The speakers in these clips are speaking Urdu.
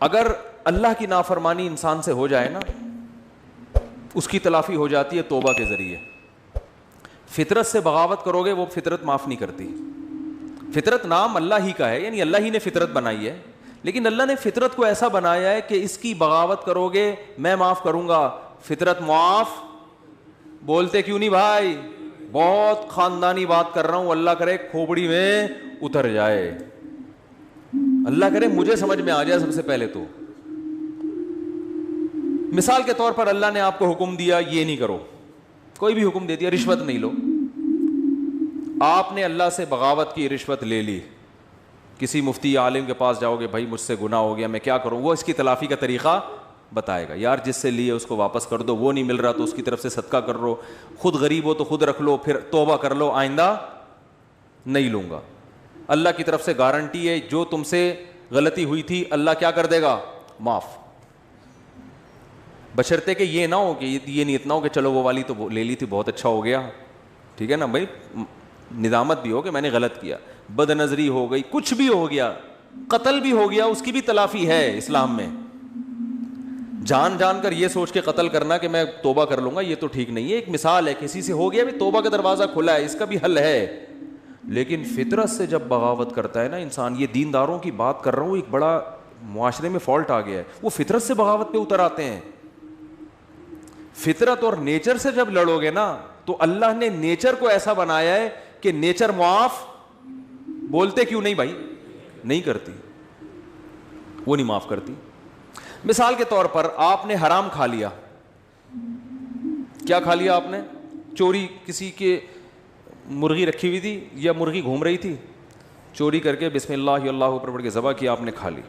اگر اللہ کی نافرمانی انسان سے ہو جائے نا، اس کی تلافی ہو جاتی ہے توبہ کے ذریعے. فطرت سے بغاوت کرو گے وہ فطرت معاف نہیں کرتی. فطرت نام اللہ ہی کا ہے، یعنی اللہ ہی نے فطرت بنائی ہے، لیکن اللہ نے فطرت کو ایسا بنایا ہے کہ اس کی بغاوت کرو گے میں معاف کروں گا. فطرت معاف بولتے کیوں نہیں بھائی؟ بہت خاندانی بات کر رہا ہوں، اللہ کرے کھوپڑی میں اتر جائے، اللہ کرے مجھے سمجھ میں آ جائے. سب سے پہلے تو مثال کے طور پر اللہ نے آپ کو حکم دیا یہ نہیں کرو، کوئی بھی حکم دے دیا، رشوت نہیں لو. آپ نے اللہ سے بغاوت کی، رشوت لے لی. کسی مفتی عالم کے پاس جاؤ گے، بھائی مجھ سے گناہ ہو گیا میں کیا کروں، وہ اس کی تلافی کا طریقہ بتائے گا. یار جس سے لیے اس کو واپس کر دو، وہ نہیں مل رہا تو اس کی طرف سے صدقہ کر لو، خود غریب ہو تو خود رکھ لو، پھر توبہ کر لو آئندہ نہیں لوں گا. اللہ کی طرف سے گارنٹی ہے جو تم سے غلطی ہوئی تھی اللہ کیا کر دے گا؟ معاف. بشرطے کہ یہ نہ ہو کہ یہ نیت نہ ہو کہ چلو وہ والی تو لے لی تھی بہت اچھا ہو گیا، ٹھیک ہے نا بھائی، ندامت بھی ہو کہ میں نے غلط کیا، بد نظری ہو گئی، کچھ بھی ہو گیا، قتل بھی ہو گیا، اس کی بھی تلافی ہے اسلام میں. جان جان کر یہ سوچ کے قتل کرنا کہ میں توبہ کر لوں گا، یہ تو ٹھیک نہیں ہے. ایک مثال ہے، کسی سے ہو گیا بھی توبہ کا دروازہ کھلا ہے، اس کا بھی حل ہے. لیکن فطرت سے جب بغاوت کرتا ہے نا انسان، یہ دینداروں کی بات کر رہا ہوں، ایک بڑا معاشرے میں فالٹ آ گیا ہے، وہ فطرت سے بغاوت پہ اتر آتے ہیں. فطرت اور نیچر سے جب لڑو گے نا تو اللہ نے نیچر کو ایسا بنایا ہے کہ نیچر معاف بولتے کیوں نہیں بھائی؟ نہیں کرتی، وہ نہیں معاف کرتی. مثال کے طور پر آپ نے حرام کھا لیا. کیا کھا لیا آپ نے؟ چوری، کسی کے مرغی رکھی ہوئی تھی یا مرغی گھوم رہی تھی، چوری کر کے بسم اللہ اللہ اوپر پڑھ کے ذبح کیا، آپ نے کھا لی.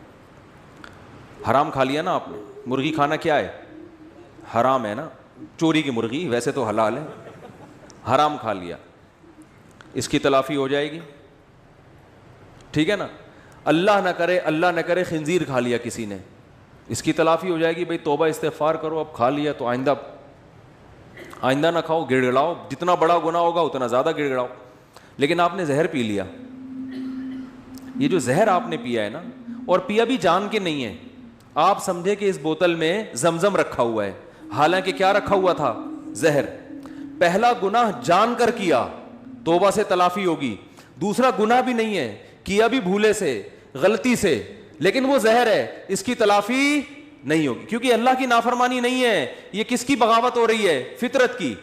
حرام کھا لیا نا آپ نے. مرغی کھانا کیا ہے؟ حرام ہے نا. چوری کی مرغی ویسے تو حلال ہے، حرام کھا لیا، اس کی تلافی ہو جائے گی، ٹھیک ہے نا. اللہ نہ کرے خنزیر کھا لیا کسی نے، اس کی تلافی ہو جائے گی. بھائی توبہ استغفار کرو، اب کھا لیا تو آئندہ نہ کھاؤ، گڑ گڑاؤ، جتنا بڑا گناہ ہوگا اتنا زیادہ گڑ گڑاؤ. لیکن آپ نے زہر پی لیا. یہ جو زہر آپ نے پیا ہے نا، اور پیا بھی جان کے نہیں ہے، آپ سمجھے کہ اس بوتل میں زمزم رکھا ہوا ہے، حالانکہ کیا رکھا ہوا تھا؟ زہر. پہلا گناہ جان کر کیا، توبہ سے تلافی ہوگی. دوسرا گناہ بھی نہیں ہے، کیا بھی بھولے سے، غلطی سے، لیکن وہ زہر ہے، اس کی تلافی نہیں ہوگی، کیونکہ اللہ کی نافرمانی نہیں ہے. یہ کس کی بغاوت ہو رہی ہے؟ فطرت کی.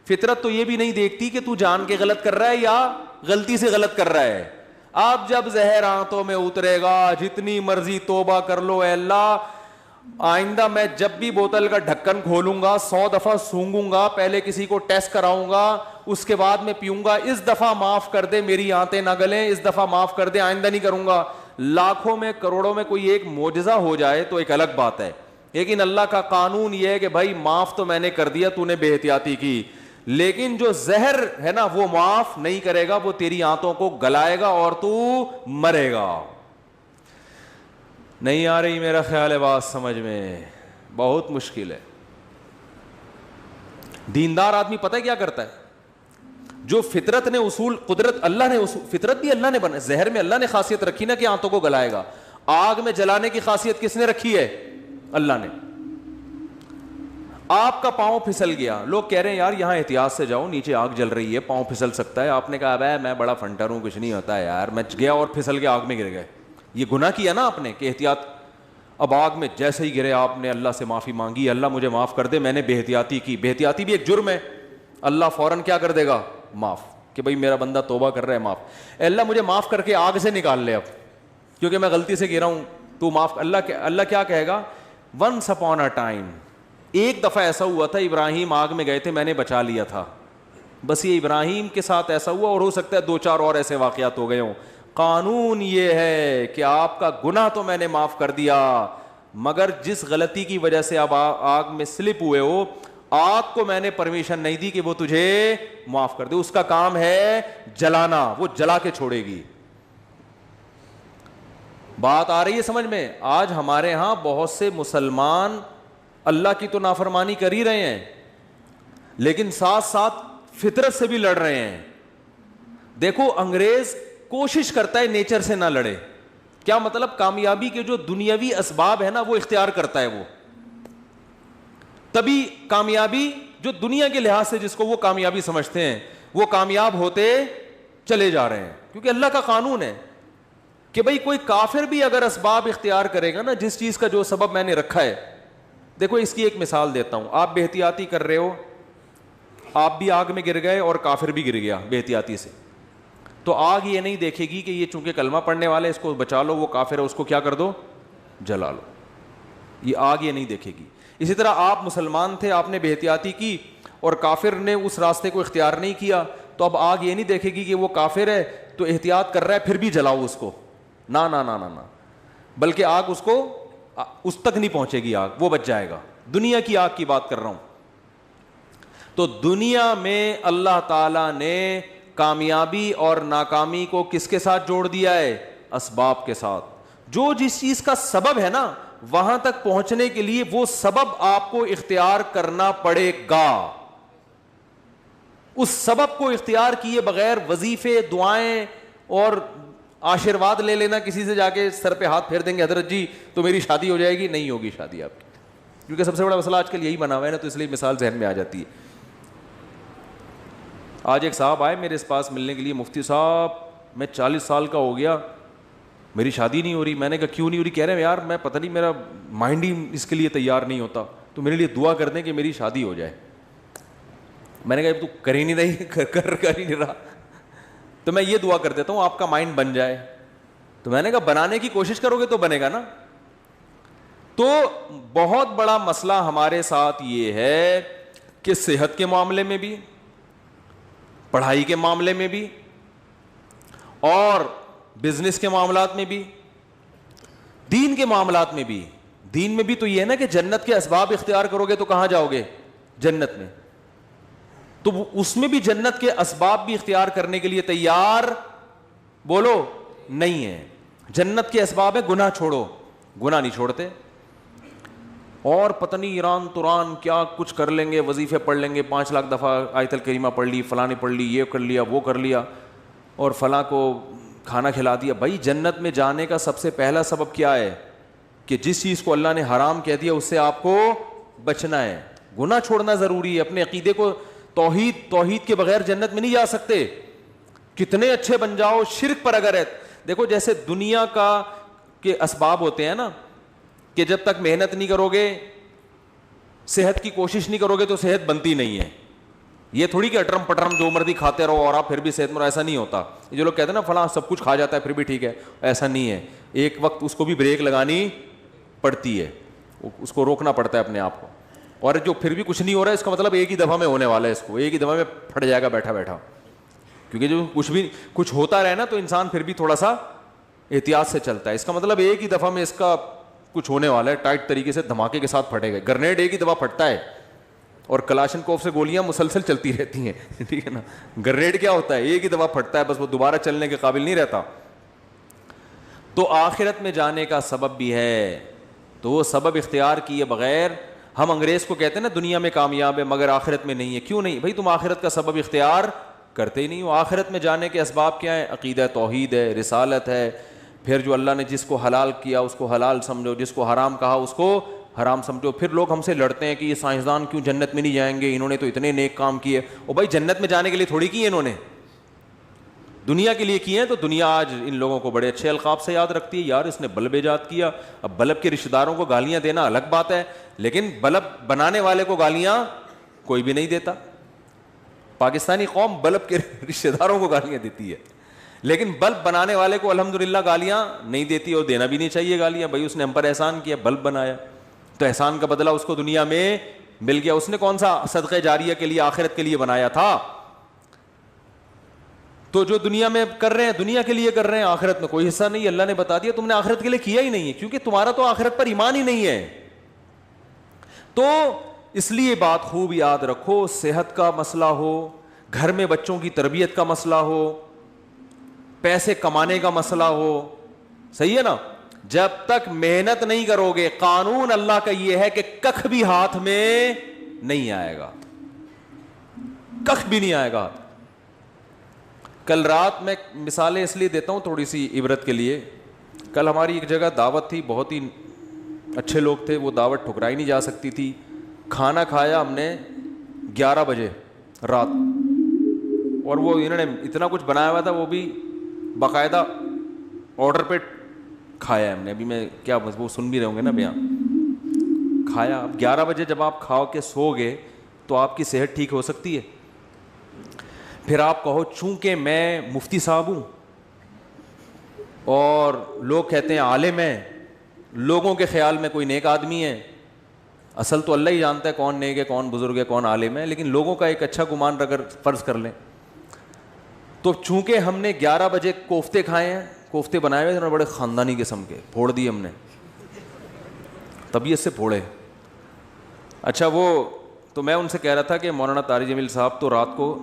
فطرت تو یہ بھی نہیں دیکھتی کہ تو جان کے غلط کر رہا ہے یا غلطی سے غلط کر رہا ہے. آپ جب زہر آنتوں میں اترے گا، جتنی مرضی توبہ کر لو، اے اللہ آئندہ میں جب بھی بوتل کا ڈھکن کھولوں گا 100 دفعہ سونگوں گا، پہلے کسی کو ٹیسٹ کراؤں گا، اس کے بعد میں پیوں گا، اس دفعہ معاف کر دے، میری آنتیں نہ گلیں، اس دفعہ معاف کر دے، آئندہ نہیں کروں گا. لاکھوں میں کروڑوں میں کوئی ایک معجزہ ہو جائے تو ایک الگ بات ہے، لیکن اللہ کا قانون یہ ہے کہ بھائی معاف تو میں نے کر دیا، تو نے بے احتیاطی کی، لیکن جو زہر ہے نا وہ معاف نہیں کرے گا، وہ تیری آنتوں کو گلائے گا اور تو مرے گا. نہیں آ رہی میرا خیال ہے بات سمجھ میں؟ بہت مشکل ہے. دیندار آدمی پتہ ہے کیا کرتا ہے؟ جو فطرت نے اصول، قدرت اللہ نے اصول، فطرت بھی اللہ نے بنا، زہر میں اللہ نے خاصیت رکھی نا کہ آنتوں کو گلائے گا. آگ میں جلانے کی خاصیت کس نے رکھی ہے؟ اللہ نے. آپ کا پاؤں پھسل گیا، لوگ کہہ رہے ہیں یار یہاں احتیاط سے جاؤ، نیچے آگ جل رہی ہے، پاؤں پھسل سکتا ہے. آپ نے کہا بھائی میں بڑا فنٹر ہوں، کچھ نہیں ہوتا ہے یار، میں گیا اور پھسل کے آگ میں گر گئے. یہ گناہ کیا نا آپ نے کہ احتیاط. اب آگ میں جیسے ہی گرے آپ نے اللہ سے معافی مانگی، اللہ مجھے معاف کر دے، میں نے بے احتیاطی کی. بے احتیاطی بھی ایک جرم ہے، اللہ فوراً کیا کر دے گا؟ معاف، کہ بھائی میرا بندہ توبہ کر رہا ہے، معاف. اللہ مجھے معاف کر کے آگ سے نکال لے اب، کیونکہ میں غلطی سے گرا ہوں، تو معاف. اللہ کیا کہے گا؟ ونس اپون اے ٹائم، ایک دفعہ ایسا ہوا تھا، ابراہیم آگ میں گئے تھے، میں نے بچا لیا تھا. بس یہ ابراہیم کے ساتھ ایسا ہوا، اور ہو سکتا ہے 2-4 اور ایسے واقعات ہو گئے ہوں. قانون یہ ہے کہ آپ کا گناہ تو میں نے معاف کر دیا، مگر جس غلطی کی وجہ سے آپ آگ میں سلپ ہوئے ہو، آگ کو میں نے پرمیشن نہیں دی کہ وہ تجھے معاف کر دے. اس کا کام ہے جلانا، وہ جلا کے چھوڑے گی. بات آ رہی ہے سمجھ میں؟ آج ہمارے ہاں بہت سے مسلمان اللہ کی تو نافرمانی کر ہی رہے ہیں، لیکن ساتھ ساتھ فطرت سے بھی لڑ رہے ہیں. دیکھو انگریز کوشش کرتا ہے نیچر سے نہ لڑے، کیا مطلب؟ کامیابی کے جو دنیاوی اسباب ہے نا وہ اختیار کرتا ہے وہ. تبھی کامیابی جو دنیا کے لحاظ سے جس کو وہ کامیابی سمجھتے ہیں وہ کامیاب ہوتے چلے جا رہے ہیں, کیونکہ اللہ کا قانون ہے کہ بھئی کوئی کافر بھی اگر اسباب اختیار کرے گا نا, جس چیز کا جو سبب میں نے رکھا ہے. دیکھو اس کی ایک مثال دیتا ہوں. آپ بے احتیاطی کر رہے ہو, آپ بھی آگ میں گر گئے اور کافر بھی گر گیا بے احتیاطی سے, تو آگ یہ نہیں دیکھے گی کہ یہ چونکہ کلمہ پڑھنے والے اس کو بچا لو, وہ کافر ہے اس کو کیا کر دو, جلا لو. یہ آگ یہ نہیں دیکھے گی. اسی طرح آپ مسلمان تھے, آپ نے بے احتیاطی کی اور کافر نے اس راستے کو اختیار نہیں کیا, تو اب آگ یہ نہیں دیکھے گی کہ وہ کافر ہے تو احتیاط کر رہا ہے پھر بھی جلاؤ اس کو. نا نا نا نا نا, بلکہ آگ اس کو اس تک نہیں پہنچے گی, آگ وہ بچ جائے گا. دنیا کی آگ کی بات کر رہا ہوں. تو دنیا میں اللہ تعالیٰ نے کامیابی اور ناکامی کو کس کے ساتھ جوڑ دیا ہے؟ اسباب کے ساتھ. جو جس چیز کا سبب ہے نا وہاں تک پہنچنے کے لیے وہ سبب آپ کو اختیار کرنا پڑے گا. اس سبب کو اختیار کیے بغیر وظیفے, دعائیں اور آشیرواد لے لینا, کسی سے جا کے سر پہ ہاتھ پھیر دیں گے حضرت جی تو میری شادی ہو جائے گی, نہیں ہوگی شادی آپ کی. کیونکہ سب سے بڑا مسئلہ آج کل یہی بنا ہوا ہے نا, تو اس لیے مثال ذہن میں آ جاتی ہے. آج ایک صاحب آئے میرے پاس ملنے کے لیے, مفتی صاحب میں 40 سال کا ہو گیا, میری شادی نہیں ہو رہی. میں نے کہا کیوں نہیں ہو رہی؟ کہہ رہے ہیں یار میں پتہ نہیں, میرا مائنڈ ہی اس کے لیے تیار نہیں ہوتا, تو میرے لیے دعا کر دیں کہ میری شادی ہو جائے. میں نے کہا تو کر ہی نہیں رہی, کر ہی نہیں رہا, تو میں یہ دعا کر دیتا ہوں آپ کا مائنڈ بن جائے. تو میں نے کہا بنانے کی کوشش کرو گے تو بنے گا نا. تو بہت بڑا مسئلہ ہمارے ساتھ یہ ہے کہ صحت کے معاملے میں بھی, پڑھائی کے معاملے میں بھی, اور بزنس کے معاملات میں بھی, دین کے معاملات میں بھی. دین میں بھی تو یہ ہے نا کہ جنت کے اسباب اختیار کرو گے تو کہاں جاؤ گے؟ جنت میں. تو اس میں بھی جنت کے اسباب بھی اختیار کرنے کے لیے تیار بولو نہیں ہے. جنت کے اسباب ہے گناہ چھوڑو, گناہ نہیں چھوڑتے, اور پتہ نہیں ایران توران کیا کچھ کر لیں گے, وظیفے پڑھ لیں گے, 5 لاکھ دفعہ آیت الکریمہ پڑھ لی, فلاں نے پڑھ لی, یہ کر لیا, وہ کر لیا, اور فلاں کو کھانا کھلا دیا. بھائی جنت میں جانے کا سب سے پہلا سبب کیا ہے؟ کہ جس چیز کو اللہ نے حرام کہہ دیا اس سے آپ کو بچنا ہے. گناہ چھوڑنا ضروری ہے. اپنے عقیدے کو توحید کے بغیر جنت میں نہیں جا سکتے. کتنے اچھے بن جاؤ, شرک پر اگر ہے. دیکھو جیسے دنیا کا کے اسباب ہوتے ہیں نا, کہ جب تک محنت نہیں کرو گے, صحت کی کوشش نہیں کرو گے تو صحت بنتی نہیں ہے. یہ تھوڑی کہ اٹرم پٹرم جو مرضی کھاتے رہو اور آپ پھر بھی صحت مند, ایسا نہیں ہوتا. یہ جو لوگ کہتے ہیں نا فلاں سب کچھ کھا جاتا ہے پھر بھی ٹھیک ہے, ایسا نہیں ہے. ایک وقت اس کو بھی بریک لگانی پڑتی ہے, اس کو روکنا پڑتا ہے اپنے آپ کو. اور جو پھر بھی کچھ نہیں ہو رہا ہے اس کا مطلب ایک ہی دفعہ میں ہونے والا ہے, اس کو ایک ہی دفعہ میں پھٹ جائے گا بیٹھا بیٹھا. کیونکہ جو کچھ ہوتا رہے نا تو انسان پھر بھی تھوڑا سا احتیاط سے چلتا ہے. اس کا مطلب ایک ہی دفعہ میں اس کا کچھ ہونے والا ہے, ٹائٹ طریقے سے دھماکے کے ساتھ پھٹے گا. گرنیڈ ایک ہی دفعہ پھٹتا ہے اور کلاشن کوف سے گولیاں مسلسل چلتی رہتی ہیں, ٹھیک ہے نا. گرنیڈ کیا ہوتا ہے؟ ایک ہی دفعہ پھٹتا ہے, بس وہ دوبارہ چلنے کے قابل نہیں رہتا. تو آخرت میں جانے کا سبب بھی ہے, تو وہ سبب اختیار کیے بغیر ہم انگریز کو کہتے ہیں نا دنیا میں کامیاب ہے مگر آخرت میں نہیں ہے. کیوں نہیں بھائی؟ تم آخرت کا سبب اختیار کرتے ہی نہیں ہو. آخرت میں جانے کے اسباب کیا ہیں؟ عقیدہ توحید ہے, رسالت ہے. پھر جو اللہ نے جس کو حلال کیا اس کو حلال سمجھو, جس کو حرام کہا اس کو حرام سمجھو. پھر لوگ ہم سے لڑتے ہیں کہ یہ سائنسدان کیوں جنت میں نہیں جائیں گے, انہوں نے تو اتنے نیک کام کیے. او بھائی جنت میں جانے کے لیے تھوڑی کیے انہوں نے, دنیا کے لیے کیے ہیں. تو دنیا آج ان لوگوں کو بڑے اچھے القاب سے یاد رکھتی ہے, یار اس نے بلب ایجاد کیا. اب بلب کے رشتہ داروں کو گالیاں دینا الگ بات ہے, لیکن بلب بنانے والے کو گالیاں کوئی بھی نہیں دیتا. پاکستانی قوم بلب کے رشتہ داروں کو گالیاں دیتی ہے, لیکن بلب بنانے والے کو الحمدللہ گالیاں نہیں دیتی, اور دینا بھی نہیں چاہیے گالیاں. بھائی اس نے ہم پر احسان کیا, بلب بنایا, تو احسان کا بدلہ اس کو دنیا میں مل گیا. اس نے کون سا صدقہ جاریہ کے لیے آخرت کے لیے بنایا تھا؟ تو جو دنیا میں کر رہے ہیں دنیا کے لیے کر رہے ہیں, آخرت میں کوئی حصہ نہیں. اللہ نے بتا دیا تم نے آخرت کے لیے کیا ہی نہیں ہے, کیونکہ تمہارا تو آخرت پر ایمان ہی نہیں ہے. تو اس لیے بات خوب یاد رکھو, صحت کا مسئلہ ہو, گھر میں بچوں کی تربیت کا مسئلہ ہو, پیسے کمانے کا مسئلہ ہو, صحیح ہے نا, جب تک محنت نہیں کرو گے, قانون اللہ کا یہ ہے کہ کخ بھی ہاتھ میں نہیں آئے گا, کخ بھی نہیں آئے گا. کل رات میں مثالیں اس لیے دیتا ہوں تھوڑی سی عبرت کے لیے, کل ہماری ایک جگہ دعوت تھی, بہت ہی اچھے لوگ تھے, وہ دعوت ٹھکرائی نہیں جا سکتی تھی. کھانا کھایا ہم نے 11 بجے رات, اور وہ انہوں نے اتنا کچھ بنایا ہوا تھا, وہ بھی باقاعدہ آرڈر پہ کھایا ہے ہم نے. ابھی میں کیا بس وہ سن بھی رہے ہوں گے نا بیان. کھایا. اب 11 بجے جب آپ کھاؤ کے سو گئے تو آپ کی صحت ٹھیک ہو سکتی ہے؟ پھر آپ کہو چونکہ میں مفتی صاحب ہوں اور لوگ کہتے ہیں عالم ہے, لوگوں کے خیال میں کوئی نیک آدمی ہے, اصل تو اللہ ہی جانتا ہے کون نیک ہے, کون بزرگ ہے, کون عالم ہے, لیکن لوگوں کا ایک اچھا گمان اگر فرض کر لیں تو چونکہ ہم نے 11 بجے کوفتے کھائے ہیں, کوفتے بنائے ہوئے تھے بڑے خاندانی قسم کے, پھوڑ دیے ہم نے, طبیعت سے پھوڑے. اچھا وہ تو میں ان سے کہہ رہا تھا کہ مولانا طارق جمیل صاحب تو رات کو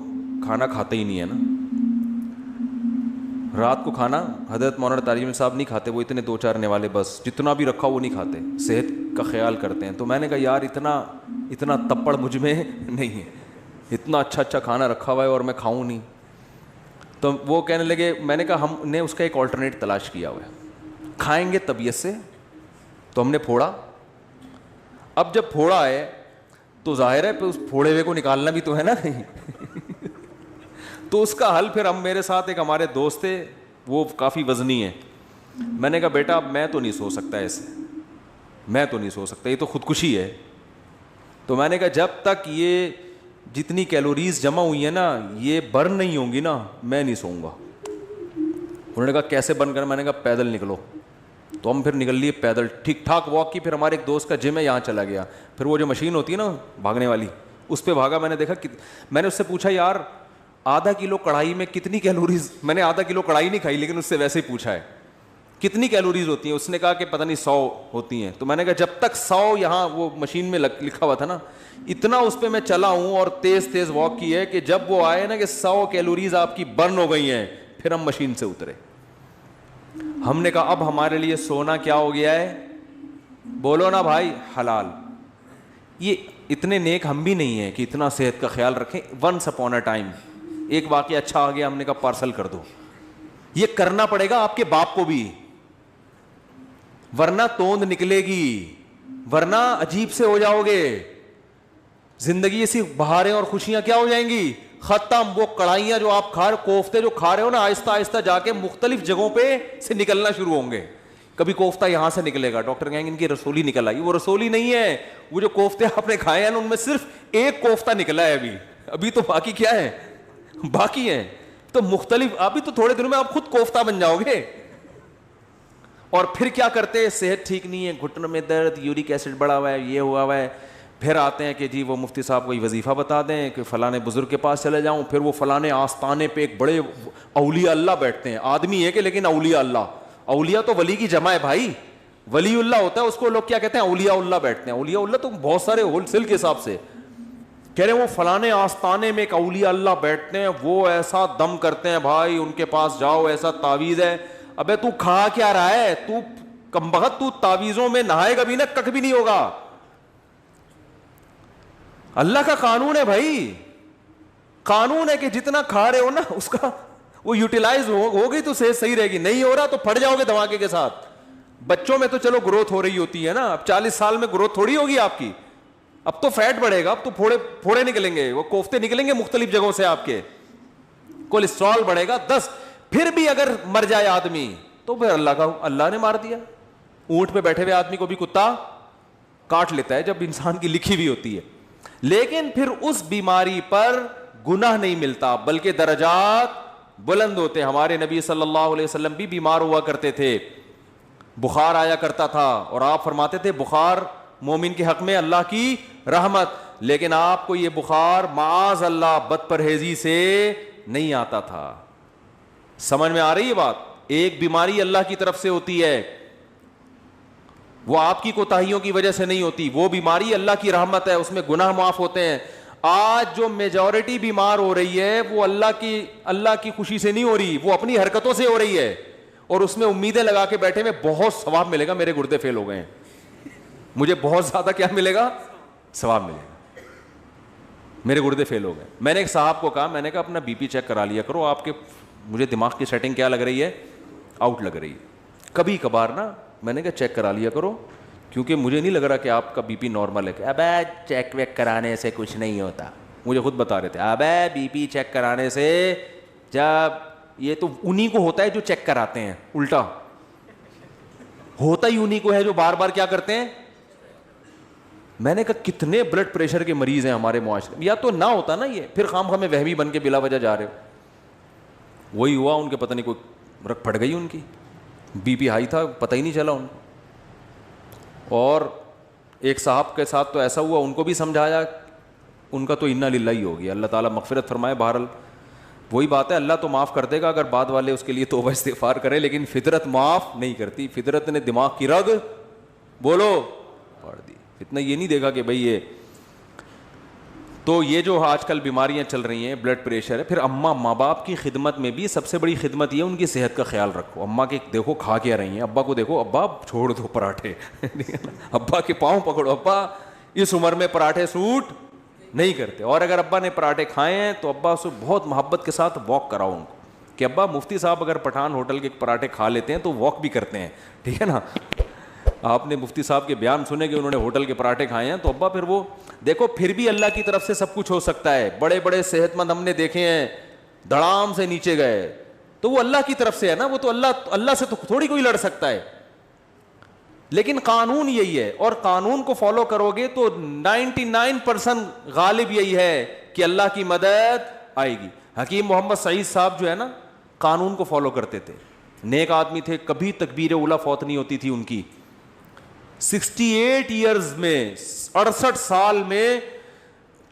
کھانا کھاتے ہی نہیں ہے نا, رات کو کھانا حضرت مولانا طارق جمیل صاحب نہیں کھاتے, وہ اتنے 2-4 نوالے بس جتنا بھی رکھا وہ نہیں کھاتے, صحت کا خیال کرتے ہیں. تو میں نے کہا یار اتنا تپڑ مجھ میں نہیں ہے, اتنا اچھا کھانا رکھا ہوا ہے اور میں کھاؤں نہیں. تو وہ کہنے لگے, میں نے کہا ہم نے اس کا ایک آلٹرنیٹ تلاش کیا ہوا ہے, کھائیں گے طبیعت سے. تو ہم نے پھوڑا. اب جب پھوڑا ہے تو ظاہر ہے اس پھوڑے ہوئے کو نکالنا بھی تو ہے نا تو اس کا حل پھر ہم, میرے ساتھ ایک ہمارے دوست تھے وہ کافی وزنی ہیں, میں نے کہا بیٹا اب میں تو نہیں سو سکتا ایسے, میں تو نہیں سو سکتا, یہ تو خودکشی ہے. تو میں نے کہا جب تک یہ جتنی کیلوریز جمع ہوئی ہیں نا یہ برن نہیں ہوں گی نا میں نہیں سوؤں گا. انہوں نے کہا کیسے برن کرنا؟ میں نے کہا پیدل نکلو. تو ہم پھر نکل لیے پیدل, ٹھیک ٹھاک واک کی. پھر ہمارے ایک دوست کا جم ہے یہاں چلا گیا, پھر وہ جو مشین ہوتی ہے نا بھاگنے والی اس پہ بھاگا. میں نے دیکھا, میں نے اس سے پوچھا یار آدھا کلو کڑھائی میں کتنی کیلوریز, میں نے آدھا کلو کڑھائی نہیں کھائی لیکن اس سے ویسے ہی پوچھا ہے کتنی کیلوریز ہوتی ہیں. اس نے کہا کہ پتہ نہیں 100 ہوتی ہیں. تو میں نے کہا جب تک 100 یہاں وہ مشین میں لکھا ہوا تھا نا, اتنا اس پہ میں چلا ہوں اور تیز واک کی ہے کہ جب وہ آئے نا کہ 100 کیلوریز آپ کی برن ہو گئی ہیں پھر ہم مشین سے اترے. ہم نے کہا اب ہمارے لیے سونا کیا ہو گیا ہے؟ بولو نا بھائی, حلال. یہ اتنے نیک ہم بھی نہیں ہیں کہ اتنا صحت کا خیال رکھیں. ونس اپون اے ٹائم ایک واقعہ اچھا آ گیا, ہم نے کہا پارسل کر دو. یہ کرنا پڑے گا آپ کے باپ کو بھی, ورنہ توند نکلے گی, ورنہ عجیب سے ہو جاؤ گے. زندگی ایسی بہاریں اور خوشیاں کیا ہو جائیں گی, ختم. وہ کڑھائیاں جو آپ کھا رہے, کوفتے جو کھا رہے ہو نا, آہستہ آہستہ جا کے مختلف جگہوں پہ سے نکلنا شروع ہوں گے. کبھی کوفتہ یہاں سے نکلے گا, ڈاکٹر کہیں گے ان کی رسولی نکل آئی. وہ رسولی نہیں ہے, وہ جو کوفتے آپ نے کھائے ہیں نا ان میں صرف ایک کوفتہ نکلا ہے ابھی تو باقی کیا ہے, باقی ہے. تو مختلف, ابھی تو تھوڑے دنوں میں آپ خود کوفتہ بن جاؤ گے. اور پھر کیا کرتے, صحت ٹھیک نہیں ہے, گھٹنوں میں درد, یورک ایسڈ بڑھا ہوا ہے, یہ ہوا ہوا ہے. پھر آتے ہیں کہ جی وہ مفتی صاحب کوئی وظیفہ بتا دیں کہ فلاں بزرگ کے پاس چلے جاؤں. پھر وہ فلاں آستانے پہ ایک بڑے اولیاء اللہ بیٹھتے ہیں, آدمی ہے کہ لیکن اولیاء اللہ, اولیاء تو ولی کی جمع ہے بھائی, ولی اللہ ہوتا ہے اس کو لوگ کیا کہتے ہیں, اولیاء اللہ بیٹھتے ہیں. اولیاء اللہ تو بہت سارے ہول سیل کے حساب سے کہہ رہے ہیں. وہ فلاں آستانے میں ایک اولیاء اللہ بیٹھتے ہیں, وہ ایسا دم کرتے ہیں بھائی, ان کے پاس جاؤ, ایسا تعویذ ہے. ابے تو کھا کیا رہا ہے, تو کمبخت, تو تعویذوں میں نہائے گا بھی نا کک بھی نہیں ہوگا. اللہ کا قانون ہے بھائی, قانون ہے کہ جتنا کھا رہے ہو نا اس کا وہ یوٹیلائز ہو گئی تو صحت صحیح رہے گی, نہیں ہو رہا تو پھٹ جاؤ گے دھماکے کے ساتھ. بچوں میں تو چلو گروتھ ہو رہی ہوتی ہے نا, اب 40 سال میں گروتھ تھوڑی ہوگی آپ کی, اب تو فیٹ بڑھے گا, اب تو پھوڑے نکلیں گے, وہ کوفتے نکلیں گے مختلف جگہوں سے, آپ کے کولیسٹرول بڑھے گا 10. پھر بھی اگر مر جائے آدمی تو پھر اللہ نے مار دیا. اونٹ پہ بیٹھے ہوئے آدمی کو بھی کتا کاٹ لیتا ہے جب انسان کی لکھی ہوئی ہوتی ہے. لیکن پھر اس بیماری پر گناہ نہیں ملتا بلکہ درجات بلند ہوتے. ہمارے نبی صلی اللہ علیہ وسلم بھی بیمار ہوا کرتے تھے, بخار آیا کرتا تھا, اور آپ فرماتے تھے بخار مومن کے حق میں اللہ کی رحمت. لیکن آپ کو یہ بخار معاذ اللہ بد پرہیزی سے نہیں آتا تھا. سمجھ میں آ رہی ہے بات؟ ایک بیماری اللہ کی طرف سے ہوتی ہے, وہ آپ کی کوتاہیوں کی وجہ سے نہیں ہوتی. وہ بیماری اللہ کی رحمت ہے, اس میں گناہ معاف ہوتے ہیں. آج جو میجورٹی بیمار ہو رہی ہے وہ اللہ کی خوشی سے نہیں ہو رہی, وہ اپنی حرکتوں سے ہو رہی ہے, اور اس میں امیدیں لگا کے بیٹھے میں بہت ثواب ملے گا, میرے گردے فیل ہو گئے ہیں, مجھے بہت زیادہ کیا ملے گا, ثواب ملے گا, میرے گردے فیل ہو گئے. میں نے ایک صاحب کو کہا, میں نے کہا اپنا بی پی چیک کرا لیا کرو, آپ کے مجھے دماغ کی سیٹنگ کیا لگ رہی ہے, آؤٹ لگ رہی ہے. کبھی کبھار نا میں نے کہا چیک کرا لیا کرو, کیونکہ مجھے نہیں لگ رہا کہ آپ کا بی پی نارمل ہے. کہ ابے چیک ویک کرانے سے کچھ نہیں ہوتا, مجھے خود بتا رہے تھے ابے بی پی چیک کرانے سے, جب یہ تو انہی کو ہوتا ہے جو چیک کراتے ہیں, الٹا ہوتا ہی انہی کو ہے جو بار بار کیا کرتے ہیں. میں نے کہا کتنے بلڈ پریشر کے مریض ہیں ہمارے معاشرے میں, یا تو نہ ہوتا نا یہ, پھر خام خواہ میں وہمی بن کے بلا وجہ جا رہے ہو. وہی ہوا ان کے, پتہ نہیں کوئی رکھ پھٹ گئی ان کی, بی پی ہائی تھا پتہ ہی نہیں چلا ان کو. اور ایک صاحب کے ساتھ تو ایسا ہوا, ان کو بھی سمجھایا, ان کا تو انا للہ ہی ہو گیا, اللہ تعالیٰ مغفرت فرمائے. بہرحال وہی بات ہے, اللہ تو معاف کر دے گا اگر بعد والے اس کے لیے توبہ استغفار کرے, لیکن فطرت معاف نہیں کرتی. فطرت نے دماغ کی رگ بولو پاڑ دی. اتنا یہ نہیں دیکھا کہ بھئی یہ تو یہ جو آج کل بیماریاں چل رہی ہیں, بلڈ پریشر ہے. پھر اماں ماں باپ کی خدمت میں بھی سب سے بڑی خدمت یہ ان کی صحت کا خیال رکھو. اماں کے دیکھو کھا کیا رہی ہیں, ابا کو دیکھو ابا چھوڑ دو پراٹھے, ابا کے پاؤں پکڑو, ابا اس عمر میں پراٹھے سوٹ نہیں کرتے. اور اگر ابا نے پراٹھے کھائے ہیں تو ابا سے بہت محبت کے ساتھ واک کراؤ ان کو, کہ ابا مفتی صاحب اگر پٹھان ہوٹل کے پراٹھے کھا لیتے ہیں تو واک بھی کرتے ہیں, ٹھیک ہے نا. آپ نے مفتی صاحب کے بیان سنے کہ انہوں نے ہوٹل کے پراٹھے کھائے ہیں, تو ابا پھر وہ دیکھو پھر بھی اللہ کی طرف سے سب کچھ ہو سکتا ہے. بڑے بڑے صحت مند ہم نے دیکھے ہیں دھڑام سے نیچے گئے, تو وہ اللہ کی طرف سے ہے نا, وہ تو اللہ سے تو تھوڑی کوئی لڑ سکتا ہے. لیکن قانون یہی ہے, اور قانون کو فالو کرو گے تو 99% غالب یہی ہے کہ اللہ کی مدد آئے گی. حکیم محمد سعید صاحب جو ہے نا قانون کو فالو کرتے تھے, نیک آدمی تھے, کبھی تکبیر اولیٰ فوت نہیں ہوتی تھی ان کی. 68 ایئرز میں 68 سال میں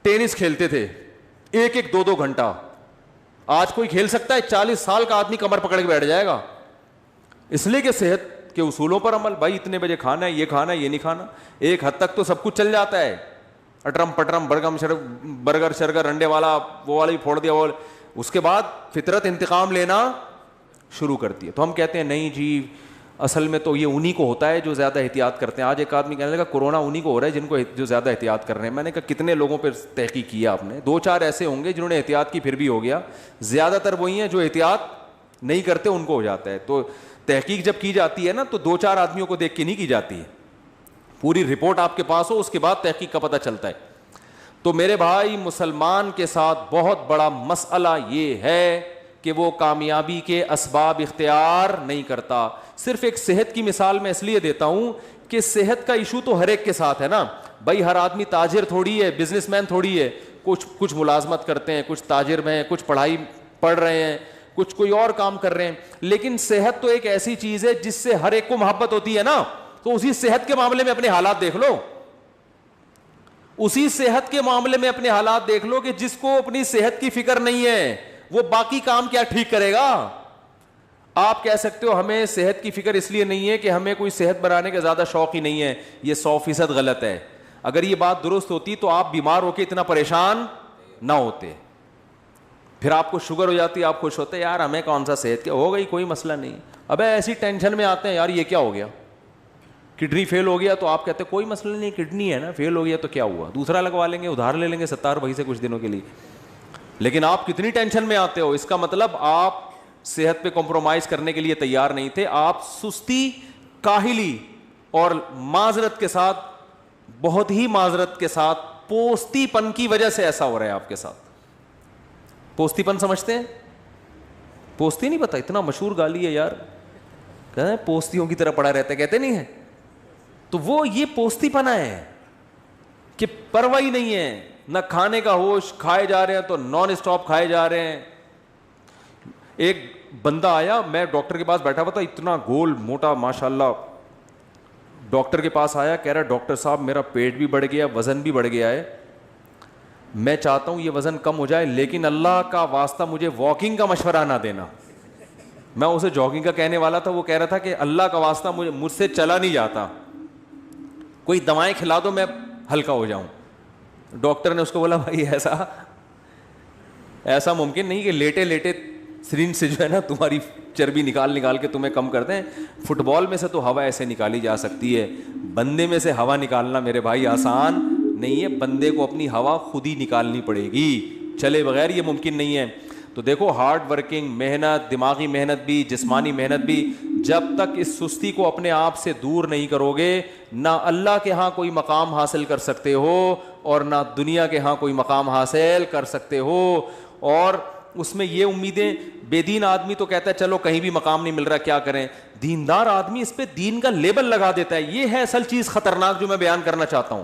ٹینس کھیلتے تھے, ایک ایک 2 گھنٹہ. آج کوئی کھیل سکتا ہے؟ 40 سال کا آدمی کمر پکڑ کے بیٹھ جائے گا, اس لیے کہ صحت کے اصولوں پر عمل. بھائی اتنے بجے کھانا ہے, یہ کھانا ہے, یہ نہیں کھانا. ایک حد تک تو سب کچھ چل جاتا ہے, اٹرم پٹرم برگر شرگر انڈے والا وہ والا ہی پھوڑ دیا, وہ اس کے بعد فطرت انتقام لینا شروع کرتی ہے. تو ہم کہتے ہیں نہیں جی اصل میں تو یہ انہی کو ہوتا ہے جو زیادہ احتیاط کرتے ہیں. آج ایک آدمی کہنے لگا کورونا انہی کو ہو رہا ہے جن کو جو زیادہ احتیاط کر رہے ہیں. میں نے کہا کتنے لوگوں پہ تحقیق کیا آپ نے؟ 2-4 ایسے ہوں گے جنہوں نے احتیاط کی پھر بھی ہو گیا, زیادہ تر وہی ہیں جو احتیاط نہیں کرتے ان کو ہو جاتا ہے. تو تحقیق جب کی جاتی ہے نا تو 2-4 آدمیوں کو دیکھ کے نہیں کی جاتی ہے, پوری رپورٹ آپ کے پاس ہو اس کے بعد تحقیق کا پتہ چلتا ہے. تو میرے بھائی مسلمان کے ساتھ بہت بڑا مسئلہ یہ ہے کہ وہ کامیابی کے اسباب اختیار نہیں کرتا. صرف ایک صحت کی مثال میں اس لیے دیتا ہوں کہ صحت کا ایشو تو ہر ایک کے ساتھ ہے نا بھائی. ہر آدمی تاجر تھوڑی ہے, بزنس مین تھوڑی ہے. کچھ ملازمت کرتے ہیں, کچھ تاجر میں ہیں, کچھ پڑھائی پڑھ رہے ہیں, کچھ کوئی اور کام کر رہے ہیں. لیکن صحت تو ایک ایسی چیز ہے جس سے ہر ایک کو محبت ہوتی ہے نا. تو اسی صحت کے معاملے میں اپنے حالات دیکھ لو, اسی صحت کے معاملے میں اپنے حالات دیکھ لو کہ جس کو اپنی صحت کی فکر نہیں ہے وہ باقی کام کیا ٹھیک کرے گا. آپ کہہ سکتے ہو ہمیں صحت کی فکر اس لیے نہیں ہے کہ ہمیں کوئی صحت بنانے کا زیادہ شوق ہی نہیں ہے. یہ 100% غلط ہے. اگر یہ بات درست ہوتی تو آپ بیمار ہو کے اتنا پریشان نہ ہوتے. پھر آپ کو شوگر ہو جاتی, آپ خوش ہوتے یار ہمیں کون سا صحت کیا ہو گئی, کوئی مسئلہ نہیں. ابے ایسی ٹینشن میں آتے ہیں یار یہ کیا ہو گیا, کڈنی فیل ہو گیا, تو آپ کہتے ہیں کوئی مسئلہ نہیں, کڈنی ہے نا, فیل ہو گیا تو کیا ہوا, دوسرا لگوا لیں گے, ادھار لے لیں گے 70 وہی سے کچھ دنوں کے لیے. لیکن آپ کتنی ٹینشن میں آتے ہو, اس کا مطلب آپ صحت پہ کمپرومائز کرنے کے لیے تیار نہیں تھے. آپ سستی, کاہلی اور معذرت کے ساتھ, بہت ہی معذرت کے ساتھ, پوستی پن کی وجہ سے ایسا ہو رہا ہے آپ کے ساتھ. پوستی پن سمجھتے ہیں؟ پوستی نہیں پتا, اتنا مشہور گالی ہے یار, کہتے ہیں پوستیوں کی طرح پڑا رہتا ہے, کہتے نہیں ہے. تو وہ یہ پوستی پنا ہے کہ پرواہ ہی نہیں ہے, نہ کھانے کا ہوش, کھائے جا رہے ہیں تو نان اسٹاپ کھائے جا رہے ہیں. ایک بندہ آیا, میں ڈاکٹر کے پاس بیٹھا ہوا تھا, اتنا گول موٹا ماشاءاللہ, ڈاکٹر کے پاس آیا, کہہ رہا ڈاکٹر صاحب میرا پیٹ بھی بڑھ گیا, وزن بھی بڑھ گیا ہے, میں چاہتا ہوں یہ وزن کم ہو جائے, لیکن اللہ کا واسطہ مجھے واکنگ کا مشورہ نہ دینا. میں اسے جاگنگ کا کہنے والا تھا, وہ کہہ رہا تھا کہ اللہ کا واسطہ مجھ سے چلا نہیں جاتا, کوئی دوائیں کھلا دو میں ہلکا ہو جاؤں. ڈاکٹر نے اس کو بولا بھائی ایسا ممکن نہیں کہ لیٹے لیٹے سرنج سے جو ہے نا تمہاری چربی نکال کے تمہیں کم کر دیں. فٹ بال میں سے تو ہوا ایسے نکالی جا سکتی ہے, بندے میں سے ہوا نکالنا میرے بھائی آسان نہیں ہے. بندے کو اپنی ہوا خود ہی نکالنی پڑے گی, چلے بغیر یہ ممکن نہیں ہے. تو دیکھو ہارڈ ورکنگ, محنت, دماغی محنت بھی, جسمانی محنت بھی, جب تک اس سستی کو اپنے آپ سے دور نہیں کرو گے نہ اللہ کے ہاں کوئی مقام حاصل کر سکتے ہو اور نہ دنیا کے ہاں کوئی مقام حاصل کر سکتے ہو. اور اس میں یہ امیدیں, بے دین آدمی تو کہتا ہے چلو کہیں بھی مقام نہیں مل رہا کیا کریں, دیندار آدمی اس پہ دین کا لیبل لگا دیتا ہے. یہ ہے اصل چیز خطرناک جو میں بیان کرنا چاہتا ہوں.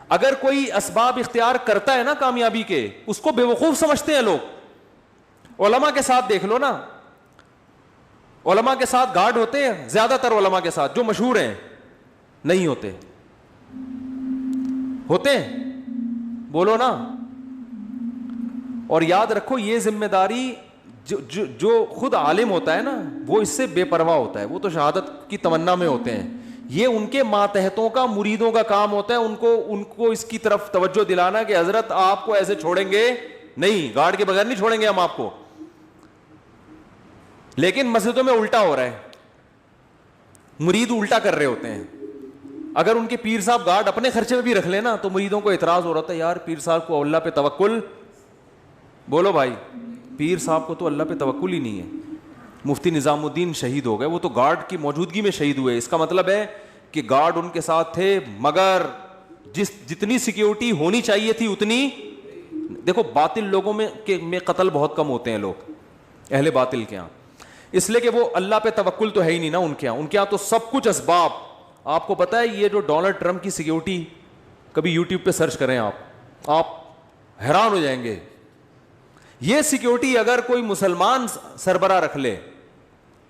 اگر کوئی اسباب اختیار کرتا ہے نا کامیابی کے, اس کو بیوقوف سمجھتے ہیں لوگ. علماء کے ساتھ دیکھ لو نا, علماء کے ساتھ گارڈ ہوتے ہیں, زیادہ تر علماء کے ساتھ جو مشہور ہیں نہیں ہوتے, ہوتے ہیں بولو نا. اور یاد رکھو یہ ذمہ داری جو خود عالم ہوتا ہے نا وہ اس سے بے پرواہ ہوتا ہے, وہ تو شہادت کی تمنا میں ہوتے ہیں. یہ ان کے ماتحتوں کا, مریدوں کا کام ہوتا ہے ان کو اس کی طرف توجہ دلانا کہ حضرت آپ کو ایسے چھوڑیں گے نہیں, گارڈ کے بغیر نہیں چھوڑیں گے ہم آپ کو. لیکن مسجدوں میں الٹا ہو رہا ہے, مرید الٹا کر رہے ہوتے ہیں. اگر ان کے پیر صاحب گارڈ اپنے خرچے میں بھی رکھ لینا تو مریدوں کو اعتراض ہو رہا تھا, یار پیر صاحب کو اللہ پہ توکل, بولو بھائی پیر صاحب کو تو اللہ پہ توکل ہی نہیں ہے. مفتی نظام الدین شہید ہو گئے, وہ تو گارڈ کی موجودگی میں شہید ہوئے. اس کا مطلب ہے کہ گارڈ ان کے ساتھ تھے مگر جتنی سیکیورٹی ہونی چاہیے تھی اتنی. دیکھو باطل لوگوں میں قتل بہت کم ہوتے ہیں لوگ, اہل باطل کے یہاں, اس لیے کہ وہ اللہ پہ توکل تو ہے ہی نہیں نا ان کے یہاں تو سب کچھ اسباب. آپ کو پتا ہے یہ جو ڈونلڈ ٹرمپ کی سیکیورٹی, کبھی یوٹیوب پہ سرچ کریں آپ حیران ہو جائیں گے. یہ سیکیورٹی اگر کوئی مسلمان سربراہ رکھ لے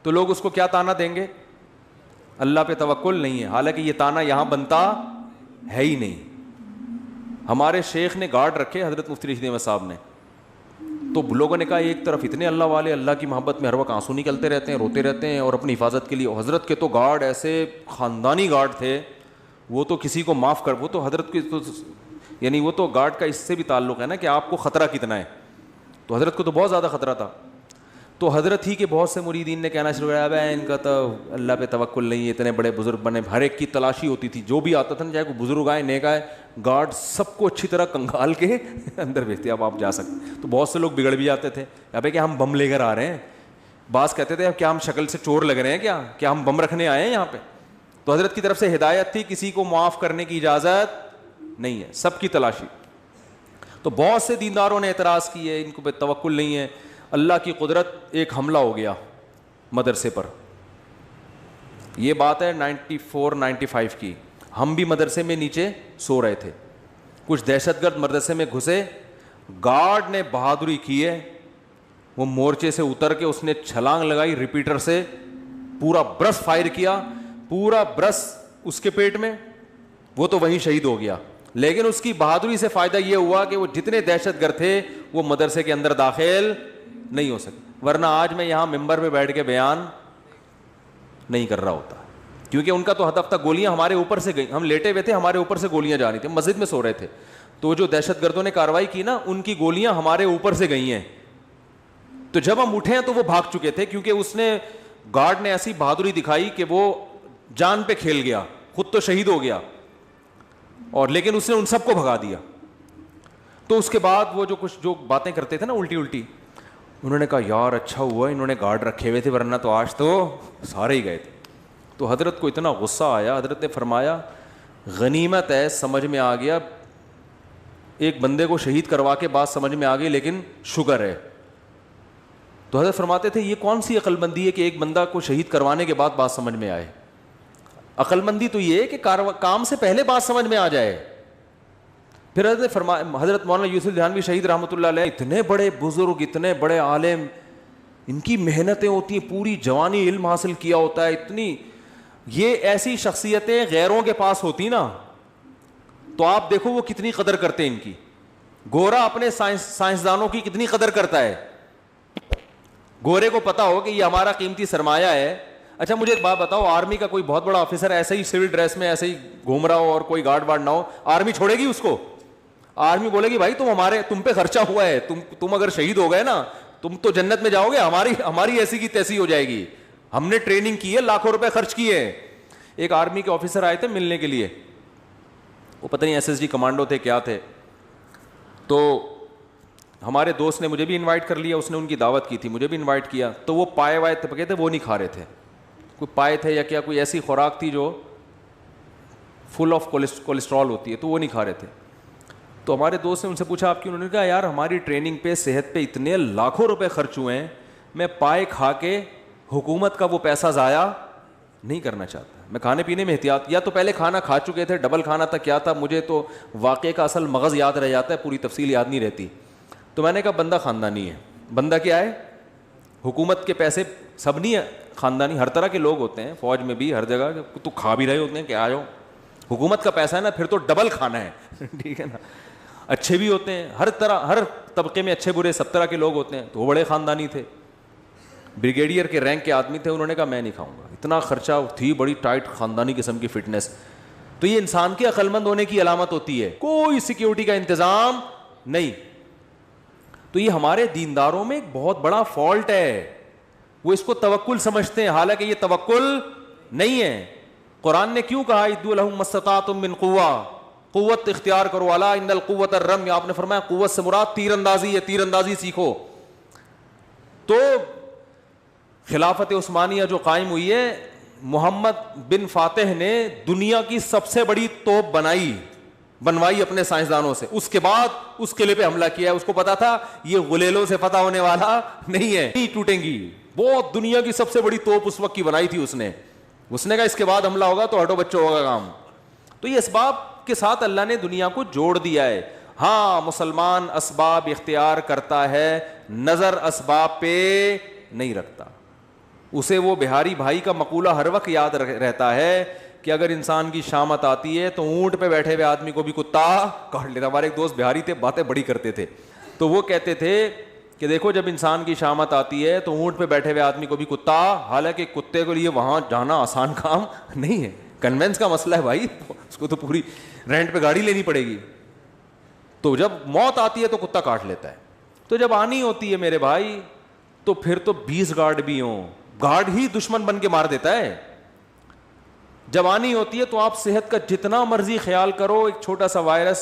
تو لوگ اس کو کیا تانا دیں گے, اللہ پہ توکل نہیں ہے. حالانکہ یہ تانا یہاں بنتا ہے ہی نہیں. ہمارے شیخ نے گارڈ رکھے حضرت مفتی رشید احمد صاحب نے, تو لوگوں نے کہا ایک طرف اتنے اللہ والے, اللہ کی محبت میں ہر وقت آنسو نکلتے رہتے ہیں, روتے رہتے ہیں اور اپنی حفاظت کے لیے. حضرت کے تو گارڈ ایسے خاندانی گارڈ تھے, وہ تو کسی کو معاف کر, وہ تو حضرت کی تو یعنی وہ تو گارڈ کا اس سے بھی تعلق ہے نا کہ آپ کو خطرہ کتنا ہے. تو حضرت کو تو بہت زیادہ خطرہ تھا. تو حضرت ہی کے بہت سے مریدین نے کہنا شروع کیا, بھائی ان کا تو اللہ پہ توکل نہیں ہے, اتنے بڑے بزرگ بنے. ہر ایک کی تلاشی ہوتی تھی, جو بھی آتا تھا نا, چاہے کوئی بزرگ آئے نیک آئے, گارڈ سب کو اچھی طرح کنگال کے اندر بھیجتے, اب آپ جا سکتے. تو بہت سے لوگ بگڑ بھی جاتے تھے, ابے کہ ہم بم لے کر آ رہے ہیں. بعض کہتے تھے کیا ہم شکل سے چور لگ رہے ہیں, کیا ہم بم رکھنے آئے ہیں یہاں پہ. تو حضرت کی طرف سے ہدایت تھی, کسی کو معاف کرنے کی اجازت نہیں ہے, سب کی تلاشی. تو بہت سے دینداروں نے اعتراض کیے, ان کو پہ توکل نہیں ہے. اللہ کی قدرت, ایک حملہ ہو گیا مدرسے پر. یہ بات ہے 94-95 کی. ہم بھی مدرسے میں نیچے سو رہے تھے, کچھ دہشت گرد مدرسے میں گھسے. گارڈ نے بہادری کی ہے, وہ مورچے سے اتر کے اس نے چھلانگ لگائی, ریپیٹر سے پورا برس فائر کیا, پورا برس اس کے پیٹ میں. وہ تو وہیں شہید ہو گیا. لیکن اس کی بہادری سے فائدہ یہ ہوا کہ وہ جتنے دہشت گرد تھے وہ مدرسے کے اندر داخل نہیں ہو سکے. ورنہ آج میں یہاں ممبر پہ بیٹھ کے بیان نہیں کر رہا ہوتا, کیونکہ ان کا تو ہدف تھا گولیاں ہمارے اوپر سے گئی. ہم لیٹے ہوئے تھے, ہمارے اوپر سے گولیاں جا رہی تھیں, مسجد میں سو رہے تھے. تو جو دہشت گردوں نے کارروائی کی نا, ان کی گولیاں ہمارے اوپر سے گئی ہیں. تو جب ہم اٹھے ہیں تو وہ بھاگ چکے تھے, کیونکہ اس نے گارڈ نے ایسی بہادری دکھائی کہ وہ جان پہ کھیل گیا, خود تو شہید ہو گیا اور لیکن اس نے ان سب کو بھگا دیا. تو اس کے بعد وہ جو باتیں کرتے تھے نا الٹی, انہوں نے کہا یار اچھا ہوا انہوں نے گارڈ رکھے ہوئے تھے, ورنہ تو آج تو سارے ہی گئے تھے. تو حضرت کو اتنا غصہ آیا, حضرت نے فرمایا غنیمت ہے, سمجھ میں آ گیا, ایک بندے کو شہید کروا کے بات سمجھ میں آ گئی, لیکن شکر ہے. تو حضرت فرماتے تھے یہ کون سی عقل مندی ہے کہ ایک بندہ کو شہید کروانے کے بعد بات سمجھ میں آئے. عقل مندی تو یہ ہے کہ کام سے پہلے بات سمجھ میں آ جائے. پھر حضرت نے فرمایا, حضرت مولانا یوسف دہلوی شہید رحمۃ اللہ علیہ, اتنے بڑے بزرگ, اتنے بڑے عالم, ان کی محنتیں ہوتی ہیں, پوری جوانی علم حاصل کیا ہوتا ہے, اتنی یہ ایسی شخصیتیں غیروں کے پاس ہوتی نا تو آپ دیکھو وہ کتنی قدر کرتے ہیں ان کی. گورا اپنے سائنسدانوں کی کتنی قدر کرتا ہے. گورے کو پتا ہو کہ یہ ہمارا قیمتی سرمایہ ہے. اچھا مجھے ایک بات بتاؤ, آرمی کا کوئی بہت بڑا آفیسر ایسے ہی سول ڈریس میں ایسے ہی گھوم رہا ہو اور کوئی گارڈ وارڈ نہ ہو, آرمی چھوڑے گی اس کو؟ آرمی بولے گی بھائی تم پہ خرچہ ہوا ہے, تم اگر شہید ہو گئے نا تم تو جنت میں جاؤ گے, ہماری ایسی کی تیسی ہو جائے گی, ہم نے ٹریننگ کی ہے, لاکھوں روپے خرچ کیے ہیں. ایک آرمی کے آفیسر آئے تھے ملنے کے لیے, وہ پتہ نہیں SSG کمانڈو تھے کیا تھے, تو ہمارے دوست نے مجھے بھی انوائٹ کر لیا, اس نے ان کی دعوت کی تھی, مجھے بھی انوائٹ کیا, تو وہ پائے وائے پکے تھے وہ نہیں کھا رہے تھے, کوئی پائے تھے یا کیا کوئی ایسی خوراک تھی جو فل آف کولیسٹرول ہوتی ہے, تو وہ نہیں کھا رہے تھے. تو ہمارے دوست نے ان سے پوچھا آپ کی, انہوں نے کہا یار ہماری ٹریننگ پہ صحت پہ اتنے لاکھوں روپے خرچ ہوئے ہیں, میں پائے کھا کے حکومت کا وہ پیسہ ضائع نہیں کرنا چاہتا. میں کھانے پینے میں احتیاط, یا تو پہلے کھانا کھا چکے تھے, ڈبل کھانا تھا, کیا تھا, مجھے تو واقعے کا اصل مغز یاد رہ جاتا ہے, پوری تفصیل یاد نہیں رہتی. تو میں نے کہا بندہ خاندانی ہے. بندہ کیا ہے؟ حکومت کے پیسے سب نہیں ہے خاندانی, ہر طرح کے لوگ ہوتے ہیں, فوج میں بھی ہر جگہ, تو کھا بھی رہے ہوتے ہیں کہ آ جاؤ, حکومت کا پیسہ ہے نا, پھر تو ڈبل کھانا ہے. ٹھیک ہے نا. اچھے بھی ہوتے ہیں, ہر طرح ہر طبقے میں اچھے برے سب طرح کے لوگ ہوتے ہیں. تو وہ بڑے خاندانی تھے, بریگیڈیئر کے رینک کے آدمی تھے, انہوں نے کہا میں نہیں کھاؤں گا, اتنا خرچہ تھی, بڑی ٹائٹ خاندانی قسم کی فٹنس. تو یہ انسان کے عقل مند ہونے کی علامت ہوتی ہے, کوئی سیکیورٹی کا انتظام نہیں. تو یہ ہمارے دینداروں میں ایک بہت بڑا فالٹ ہے, وہ اس کو توکل سمجھتے ہیں, حالانکہ یہ توکل نہیں ہے. قرآن نے کیوں کہا ادعوا لہم ما استطعتم من قوہ, قوت اختیار کرو, الا ان القوۃ الرمی, آپ نے فرمایا قوت سے مراد تیر اندازی ہے, تیر اندازی سیکھو. تو خلافت عثمانیہ جو قائم ہوئی ہے, محمد بن فاتح نے دنیا کی سب سے بڑی توپ بنوائی اپنے سائنسدانوں سے, اس کے بعد اس قلعے پہ حملہ کیا ہے. اس کو پتا تھا یہ غلیلوں سے فتح ہونے والا نہیں ہے, نہیں ٹوٹیں گی. بہت دنیا کی سب سے بڑی توپ اس وقت کی بنائی تھی اس نے کہا اس کے بعد حملہ ہوگا تو ہٹو بچوں ہوگا کام. تو یہ اسباب کے ساتھ اللہ نے دنیا کو جوڑ دیا ہے. ہاں مسلمان اسباب اختیار کرتا ہے, نظر اسباب پہ نہیں رکھتا. اسے وہ بہاری بھائی کا مقولہ ہر وقت یاد رہتا ہے کہ اگر انسان کی شامت آتی ہے تو اونٹ پہ بیٹھے ہوئے آدمی کو بھی کتا کاٹ لیتا. ہمارے ایک دوست بہاری تھے, باتیں بڑی کرتے تھے, تو وہ کہتے تھے کہ دیکھو جب انسان کی شامت آتی ہے تو اونٹ پہ بیٹھے ہوئے آدمی کو بھی کتا, حالانکہ کتے کے لیے وہاں جانا آسان کام نہیں ہے, کنوینس کا مسئلہ ہے بھائی, اس کو تو پوری رینٹ پہ گاڑی لینی پڑے گی. تو جب موت آتی ہے تو کتا کاٹ لیتا ہے. تو جب آنی ہوتی ہے میرے بھائی تو پھر تو 20 گارڈ بھی ہوں, گارڈ ہی دشمن بن کے مار دیتا ہے. جب آنی ہوتی ہے تو آپ صحت کا جتنا مرضی خیال کرو, ایک چھوٹا سا وائرس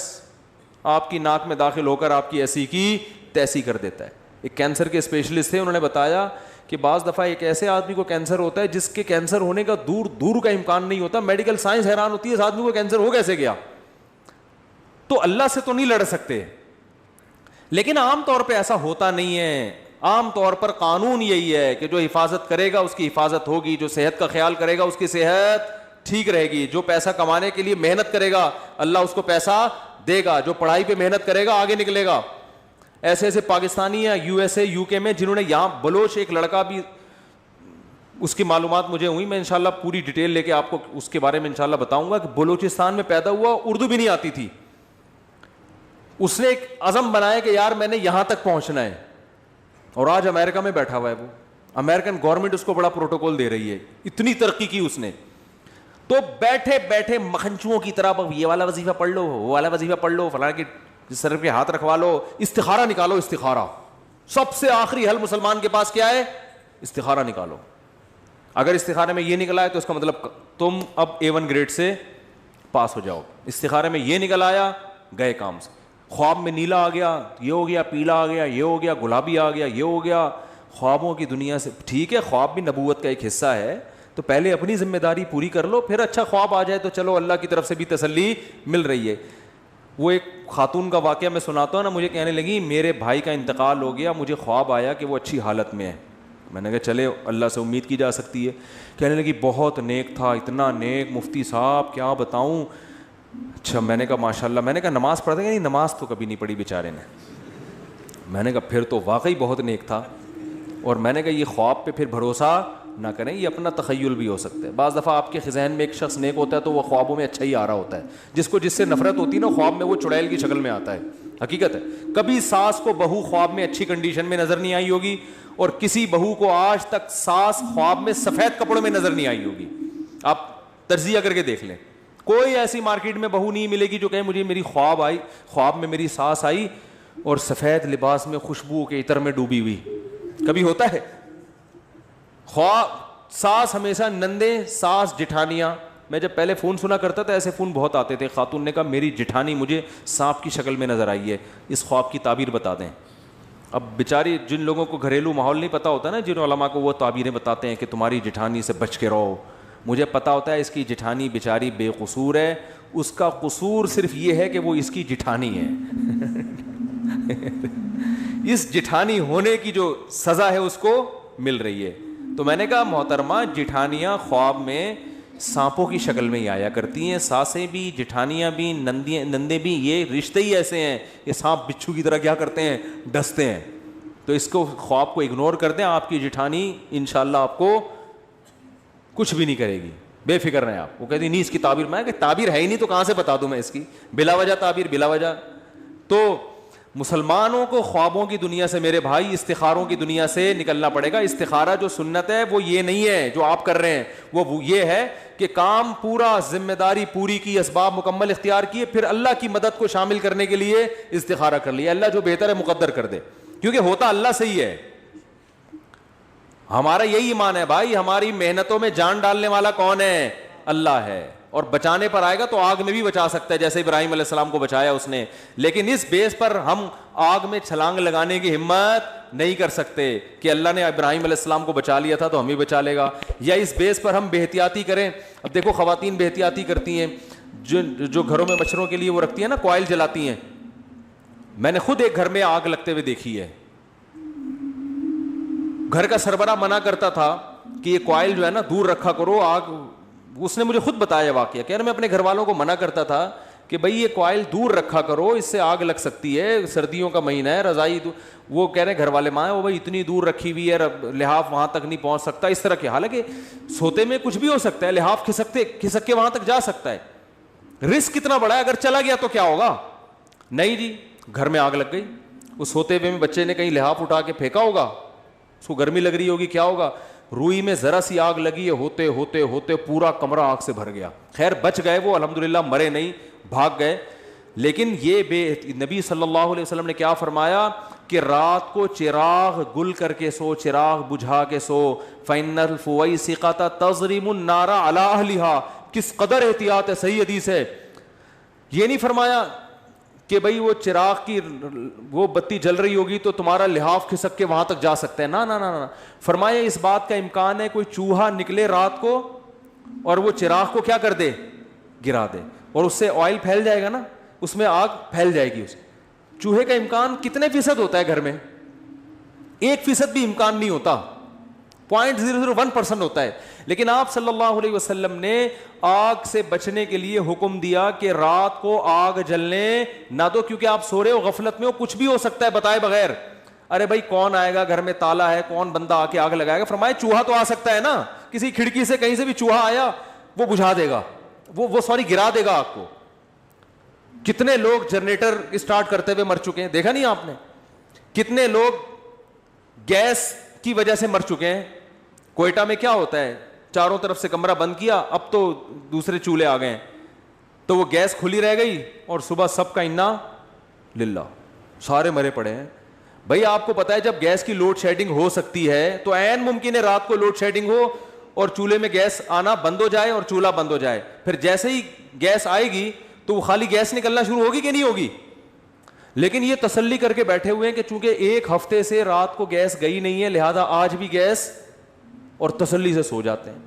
آپ کی ناک میں داخل ہو کر آپ کی ایسی کی تیسی کر دیتا ہے. ایک کینسر کے اسپیشلسٹ تھے, انہوں نے بتایا کہ بعض دفعہ ایک ایسے آدمی کو کینسر ہوتا ہے جس کے کینسر ہونے کا دور کا امکان نہیں ہوتا. میڈیکل سائنس حیران ہوتی ہے اس آدمی کو کینسر ہو کیسے گیا. تو اللہ سے تو نہیں لڑ سکتے, لیکن عام طور پہ ایسا ہوتا نہیں ہے. عام طور پر قانون یہی ہے کہ جو حفاظت کرے گا اس کی حفاظت ہوگی, جو صحت کا خیال کرے گا اس کی صحت ٹھیک رہے گی, جو پیسہ کمانے کے لیے محنت کرے گا اللہ اس کو پیسہ دے گا, جو پڑھائی پہ محنت کرے گا آگے نکلے گا. ایسے ایسے پاکستانی یا یو ایس اے یو کے میں جنہوں نے, یہاں بلوچ ایک لڑکا بھی, اس کی معلومات مجھے ہوئی, میں انشاءاللہ پوری ڈیٹیل لے کے آپ کو اس کے بارے میں انشاءاللہ بتاؤں گا, کہ بلوچستان میں پیدا ہوا, اردو بھی نہیں آتی تھی. اس نے ایک عزم بنایا کہ یار میں نے یہاں تک پہنچنا ہے, اور آج امریکہ میں بیٹھا ہوا ہے. وہ امریکن گورنمنٹ اس کو بڑا پروٹوکول دے رہی ہے, اتنی ترقی کی اس نے. تو بیٹھے بیٹھے مکھنچوؤں کی طرح یہ والا وظیفہ پڑھ لو, وہ والا وظیفہ پڑھ لو, فلاں کی سر پہ ہاتھ رکھوا لو, استخارہ نکالو. استخارہ سب سے آخری حل مسلمان کے پاس کیا ہے؟ استخارہ نکالو. اگر استخارے میں یہ نکلا ہے تو اس کا مطلب تم اب A1 گریڈ سے پاس ہو جاؤ. استخارے میں یہ نکل آیا, گئے کام سے. خواب میں نیلا آ گیا, یہ ہو گیا, پیلا آ گیا, یہ ہو گیا, گلابی آ گیا, یہ ہو گیا. خوابوں کی دنیا سے ٹھیک ہے, خواب بھی نبوت کا ایک حصہ ہے, تو پہلے اپنی ذمہ داری پوری کر لو, پھر اچھا خواب آ جائے تو چلو اللہ کی طرف سے بھی تسلی مل رہی ہے. وہ ایک خاتون کا واقعہ میں سناتا ہوں نا, مجھے کہنے لگی میرے بھائی کا انتقال ہو گیا, مجھے خواب آیا کہ وہ اچھی حالت میں ہے. میں نے کہا چلے اللہ سے امید کی جا سکتی ہے. کہنے لگی بہت نیک تھا, اتنا نیک مفتی صاحب کیا بتاؤں. اچھا, میں نے کہا ماشاء اللہ. میں نے کہا نماز پڑھتے کہ نہیں؟ نماز تو کبھی نہیں پڑھی بیچارے نے. میں نے کہا پھر تو واقعی بہت نیک تھا. اور میں نے کہا یہ خواب پہ پھر بھروسہ نہ کریں, یہ اپنا تخیل بھی ہو سکتا ہے. بعض دفعہ آپ کے ذہن میں ایک شخص نیک ہوتا ہے تو وہ خوابوں میں اچھا ہی آ رہا ہوتا ہے. جس کو جس سے نفرت ہوتی ہے نا خواب میں, وہ چڑیل کی شکل میں آتا ہے. حقیقت ہے, کبھی ساس کو بہو خواب میں اچھی کنڈیشن میں نظر نہیں آئی ہوگی, اور کسی بہو کو آج تک ساس خواب میں سفید کپڑوں میں نظر نہیں آئی ہوگی. آپ تجزیہ کر کے دیکھ لیں, کوئی ایسی مارکیٹ میں بہو نہیں ملے گی جو کہے مجھے میری خواب میں میری ساس آئی اور سفید لباس میں خوشبو کے عطر میں ڈوبی ہوئی. کبھی ہوتا ہے؟ ساس ہمیشہ نندے, ساس جٹھانیاں. میں جب پہلے فون سنا کرتا تھا ایسے فون بہت آتے تھے. خاتون نے کہا میری جٹھانی مجھے سانپ کی شکل میں نظر آئی ہے, اس خواب کی تعبیر بتا دیں. اب بیچاری جن لوگوں کو گھریلو ماحول نہیں پتہ ہوتا نا، جن علماء کو وہ تعبیریں بتاتے ہیں کہ تمہاری جٹھانی سے بچ کے رہو، مجھے پتہ ہوتا ہے اس کی جٹھانی بیچاری بے قصور ہے، اس کا قصور صرف یہ ہے کہ وہ اس کی جٹھانی ہے اس جٹھانی ہونے کی جو سزا ہے اس کو مل رہی ہے. تو میں نے کہا محترمہ، جٹھانیاں خواب میں سانپوں کی شکل میں ہی آیا کرتی ہیں، ساسیں بھی، جٹھانیاں بھی، نندے بھی، یہ رشتے ہی ایسے ہیں، یہ سانپ بچھو کی طرح کیا کرتے ہیں، ڈستے ہیں. تو اس کو خواب کو اگنور کر دیں، آپ کی جٹھانی انشاءاللہ آپ کو کچھ بھی نہیں کرے گی، بے فکر رہیں آپ. وہ کہتی نہیں اس کی تعبیر، میں کہ تعبیر ہے ہی نہیں تو کہاں سے بتا دوں میں اس کی، بلا وجہ تعبیر، بلا وجہ. تو مسلمانوں کو خوابوں کی دنیا سے میرے بھائی، استخاروں کی دنیا سے نکلنا پڑے گا. استخارہ جو سنت ہے وہ یہ نہیں ہے جو آپ کر رہے ہیں، وہ یہ ہے کہ کام پورا، ذمہ داری پوری کی، اسباب مکمل اختیار کیے، پھر اللہ کی مدد کو شامل کرنے کے لیے استخارہ کر لیا، اللہ جو بہتر ہے مقدر کر دے، کیونکہ ہوتا اللہ سے ہی ہے. ہمارا یہی ایمان ہے بھائی، ہماری محنتوں میں جان ڈالنے والا کون ہے؟ اللہ ہے. اور بچانے پر آئے گا تو آگ میں بھی بچا سکتا ہے، جیسے ابراہیم علیہ السلام کو بچایا اس نے. لیکن اس بیس پر ہم آگ میں چھلانگ لگانے کی ہمت نہیں کر سکتے کہ اللہ نے ابراہیم علیہ السلام کو بچا لیا تھا تو ہم بھی بچا لے گا. یا اس بیس پر ہم بے احتیاطی کریں. اب دیکھو خواتین بے احتیاطی کرتی ہیں، جو گھروں میں مچھروں کے لیے وہ رکھتی ہیں نا، کوائل جلاتی ہیں. میں نے خود ایک گھر میں آگ لگتے ہوئے دیکھی ہے. گھر کا سربراہ منع کرتا تھا کہ یہ کوائل جو ہے نا دور رکھا کرو آگ. اس نے مجھے خود بتایا واقعہ، کہہ رہا میں اپنے گھر والوں کو منع کرتا تھا کہ بھائی یہ کوائل دور رکھا کرو، اس سے آگ لگ سکتی ہے، سردیوں کا مہینہ ہے، رضائی وہ کہہ رہے ہیں گھر والے ماں وہ بھائی اتنی دور رکھی ہوئی ہے، لحاف وہاں تک نہیں پہنچ سکتا، اس طرح کے. حالانکہ سوتے میں کچھ بھی ہو سکتا ہے، لحاف کھسک کے وہاں تک جا سکتا ہے. رسک کتنا بڑا ہے، اگر چلا گیا تو کیا ہوگا؟ نہیں جی، گھر میں آگ لگ گئی. اس سوتے ہوئے میں بچے نے کہیں لحاف اٹھا کے پھینکا ہوگا، اس کو گرمی لگ رہی ہوگی، کیا ہوگا؟ روئی میں ذرا سی آگ لگی ہے، ہوتے ہوتے ہوتے پورا کمرہ آگ سے بھر گیا. خیر بچ گئے وہ، الحمدللہ مرے نہیں، بھاگ گئے. لیکن یہ نبی صلی اللہ علیہ وسلم نے کیا فرمایا کہ رات کو چراغ گل کر کے سو، چراغ بجھا کے سو. فَإِنَّ الْفُوَيْسِقَةَ تَضْرِمُ النَّارَ عَلَىٰ أَهْلِهَا. کس قدر احتیاط ہے، صحیح حدیث ہے. یہ نہیں فرمایا کہ بھئی وہ چراغ کی وہ بتی جل رہی ہوگی تو تمہارا لحاف کھسک کے وہاں تک جا سکتا ہے، نہ نہ نہ. فرمایا اس بات کا امکان ہے کوئی چوہا نکلے رات کو اور وہ چراغ کو کیا کر دے، گرا دے، اور اس سے آئل پھیل جائے گا نا، اس میں آگ پھیل جائے گی. چوہے کا امکان کتنے فیصد ہوتا ہے گھر میں؟ 1% بھی امکان نہیں ہوتا، 0.001% ہوتا ہے. لیکن آپ صلی اللہ علیہ وسلم نے آگ سے بچنے کے لیے حکم دیا کہ رات کو آگ جلنے نہ دو، کیونکہ آپ سو رہے ہو، غفلت میں ہو، کچھ بھی ہو سکتا ہے بتائے بغیر. ارے بھائی کون آئے گا، گھر میں تالا ہے، کون بندہ آ کے آگ لگائے گا؟ فرمایا چوہا تو آ سکتا ہے نا، کسی کھڑکی سے کہیں سے بھی چوہا آیا وہ بجھا دے گا، وہ گرا دے گا آگ کو. کتنے لوگ جنریٹر اسٹارٹ کرتے ہوئے مر چکے ہیں، دیکھا نہیں آپ نے؟ کتنے لوگ گیس کی وجہ سے مر چکے ہیں. کوئٹہ میں کیا ہوتا ہے، چاروں طرف سے کمرہ بند کیا، اب تو دوسرے چولہے آ گئے ہیں، تو وہ گیس کھلی رہ گئی اور صبح سب کا انا للہ، سارے مرے پڑے ہیں. بھائی آپ کو پتا ہے جب گیس کی لوڈ شیڈنگ ہو سکتی ہے تو عین ممکن ہے رات کو لوڈ شیڈنگ ہو اور چولہے میں گیس آنا بند ہو جائے اور چولہا بند ہو جائے. پھر جیسے ہی گیس آئے گی تو وہ خالی گیس نکلنا شروع ہوگی کہ نہیں ہوگی؟ لیکن یہ تسلی کر کے بیٹھے ہوئے ہیں کہ چونکہ ایک ہفتے سے رات کو گیس گئی نہیں ہے لہذا آج بھی گیس، اور تسلی سے سو جاتے ہیں.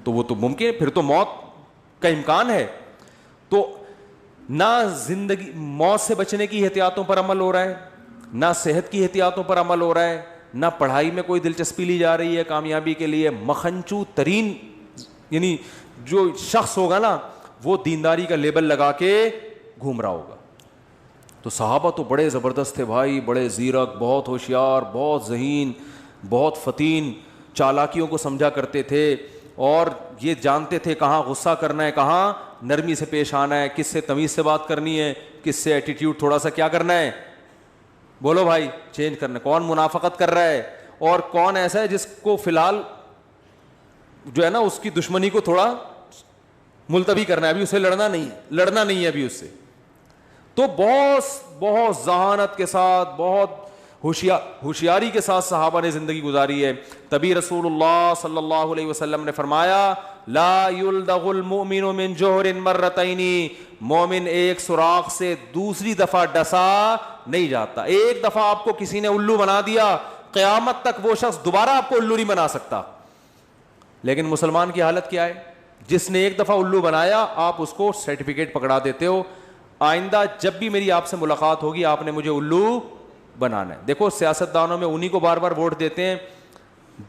تو وہ تو ممکن ہے، پھر تو موت کا امکان ہے. تو نہ زندگی موت سے بچنے کی احتیاطوں پر عمل ہو رہا ہے، نہ صحت کی احتیاطوں پر عمل ہو رہا ہے، نہ پڑھائی میں کوئی دلچسپی لی جا رہی ہے کامیابی کے لیے. مکھنچو ترین یعنی جو شخص ہوگا نا وہ دینداری کا لیبل لگا کے گھوم رہا ہوگا. تو صحابہ تو بڑے زبردست تھے بھائی، بڑے زیرک، بہت ہوشیار، بہت ذہین، بہت فتین، چالاکیوں کو سمجھا کرتے تھے اور یہ جانتے تھے کہاں غصہ کرنا ہے، کہاں نرمی سے پیش آنا ہے، کس سے تمیز سے بات کرنی ہے، کس سے ایٹیٹیوڈ تھوڑا سا کیا کرنا ہے، بولو بھائی چینج کرنا ہے، کون منافقت کر رہا ہے اور کون ایسا ہے جس کو فی الحال جو ہے نا اس کی دشمنی کو تھوڑا ملتوی کرنا ہے، ابھی اسے لڑنا نہیں ہے ابھی اس سے. تو بہت ذہانت کے ساتھ، بہت ہوشیاری کے ساتھ صحابہ نے زندگی گزاری ہے. تبھی رسول اللہ صلی اللہ علیہ وسلم نے فرمایا لا یلدغ المؤمن من جوہر مرتین, مومن ایک سوراخ سے دوسری دفعہ ڈسا نہیں جاتا. ایک دفعہ آپ کو کسی نے الو بنا دیا, قیامت تک وہ شخص دوبارہ آپ کو الو نہیں بنا سکتا. لیکن مسلمان کی حالت کیا ہے؟ جس نے ایک دفعہ الو بنایا آپ اس کو سرٹیفکیٹ پکڑا دیتے ہو, آئندہ جب بھی میری آپ سے ملاقات ہوگی آپ نے مجھے الو بنانا ہے. دیکھو سیاستدانوں میں انہی کو بار بار ووٹ دیتے ہیں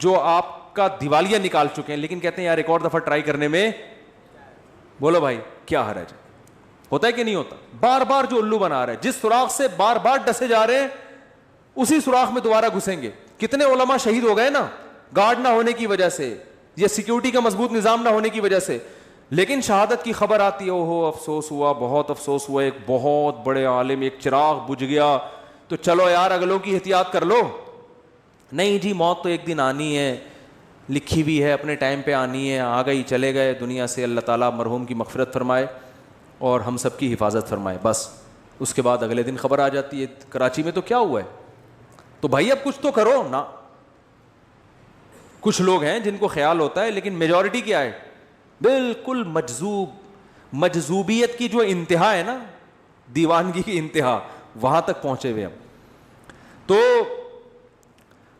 جو آپ کا دیوالیہ نکال چکے ہیں, لیکن کہتے ہیں یار ایک اور دفعہ ٹرائی کرنے میں, بولو بھائی کیا حرج ہے؟ ہوتا ہے کہ نہیں ہوتا؟ بار بار جو الو بنا رہے ہیں, جس سوراخ سے بار بار ڈسے جا رہے ہیں اسی سوراخ میں دوبارہ گھسیں گے. کتنے علماء شہید ہو گئے نا, گارڈ نہ ہونے کی وجہ سے یا سیکیورٹی کا مضبوط نظام نہ ہونے کی وجہ سے. لیکن شہادت کی خبر آتی ہے, اوہو افسوس ہوا, بہت افسوس ہوا, ایک بہت بڑے عالم, ایک چراغ بجھ گیا, تو چلو یار اگلوں کی احتیاط کر لو. نہیں جی, موت تو ایک دن آنی ہے, لکھی ہوئی ہے, اپنے ٹائم پہ آنی ہے, آ گئی چلے گئے دنیا سے. اللہ تعالیٰ مرحوم کی مغفرت فرمائے اور ہم سب کی حفاظت فرمائے. بس اس کے بعد اگلے دن خبر آ جاتی ہے کراچی میں تو کیا ہوا ہے. تو بھائی اب کچھ تو کرو نا. کچھ لوگ ہیں جن کو خیال ہوتا ہے, لیکن میجورٹی کیا ہے؟ بالکل مجذوب. مجذوبیت کی جو انتہا ہے نا, دیوانگی کی انتہا, وہاں تک پہنچے ہوئے ہم. تو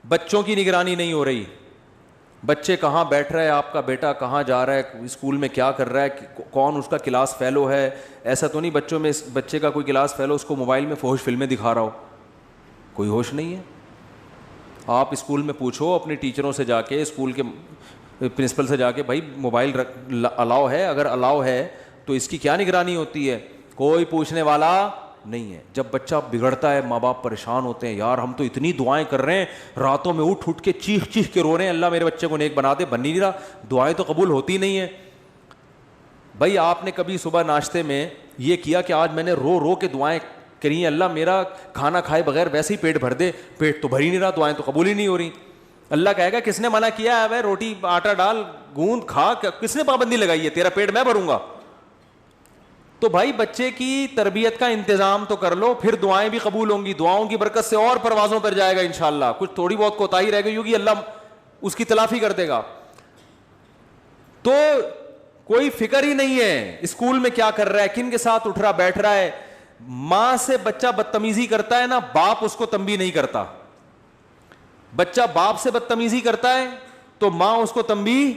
بچوں کی نگرانی نہیں ہو رہی. بچے کہاں بیٹھ رہا ہے, آپ کا بیٹا کہاں جا رہا ہے, اسکول میں کیا کر رہا ہے, کون اس کا کلاس فیلو ہے. ایسا تو نہیں بچوں میں بچے کا کوئی کلاس فیلو اس کو موبائل میں فحش فلمیں دکھا رہا ہو, کوئی ہوش نہیں ہے. آپ اسکول میں پوچھو اپنے ٹیچروں سے جا کے, اسکول کے پرنسپل سے جا کے, بھائی موبائل الاؤ ہے؟ اگر الاؤ ہے تو اس کی کیا نگرانی ہوتی ہے؟ کوئی پوچھنے والا نہیں ہے. جب بچہ بگڑتا ہے ماں باپ پریشان ہوتے ہیں, یار ہم تو اتنی دعائیں کر رہے ہیں, راتوں میں اٹھ کے چیخ چیخ کے رو رہے ہیں, اللہ میرے بچے کو نیک بنا دے, بن نہیں رہا, دعائیں تو قبول ہوتی نہیں ہیں. بھائی آپ نے کبھی صبح ناشتے میں یہ کیا کہ آج میں نے رو رو کے دعائیں کری ہیں, اللہ میرا کھانا کھائے بغیر ویسے ہی پیٹ بھر دے, پیٹ تو بھر ہی نہیں رہا, دعائیں تو قبول ہی نہیں ہو رہی. اللہ کہے گا کس نے منع کیا ہے؟ بھائی روٹی آٹا ڈال, گوند کھا, کس نے پابندی لگائی ہے؟ تیرا پیٹ میں بھروں گا. تو بھائی بچے کی تربیت کا انتظام تو کر لو, پھر دعائیں بھی قبول ہوں گی, دعاؤں کی برکت سے اور پروازوں پر جائے گا انشاءاللہ. کچھ تھوڑی بہت کوتاہی رہ گئی ہوگی, اللہ اس کی تلافی کر دے گا. تو کوئی فکر ہی نہیں ہے اسکول میں کیا کر رہا ہے, کن کے ساتھ اٹھ رہا بیٹھ رہا ہے. ماں سے بچہ بدتمیزی کرتا ہے نا, باپ اس کو تنبیہ نہیں کرتا. بچہ باپ سے بدتمیزی کرتا ہے تو ماں اس کو تنبیہ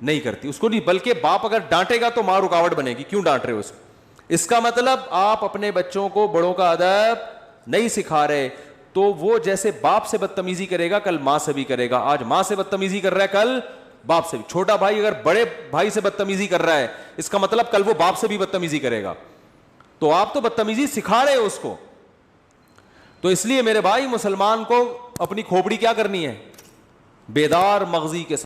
نہیں کرتی, اس کو نہیں, بلکہ باپ اگر ڈانٹے گا تو ماں رکاوٹ بنے گی, کیوں ڈانٹ رہے ہو اس کو. اس کا مطلب آپ اپنے بچوں کو بڑوں کا ادب نہیں سکھا رہے, تو وہ جیسے باپ سے بدتمیزی کرے گا کل ماں سے بھی کرے گا. آج ماں سے بدتمیزی کر رہا ہے, کل باپ سے بھی. چھوٹا بھائی اگر بڑے بھائی سے بدتمیزی کر رہا ہے, اس کا مطلب کل وہ باپ سے بھی بدتمیزی کرے گا. تو آپ تو بدتمیزی سکھا رہے ہو اس کو. تو اس لیے میرے بھائی مسلمان کو اپنی کھوپڑی کیا کرنی ہے؟ بیدار مغزی کے ساتھ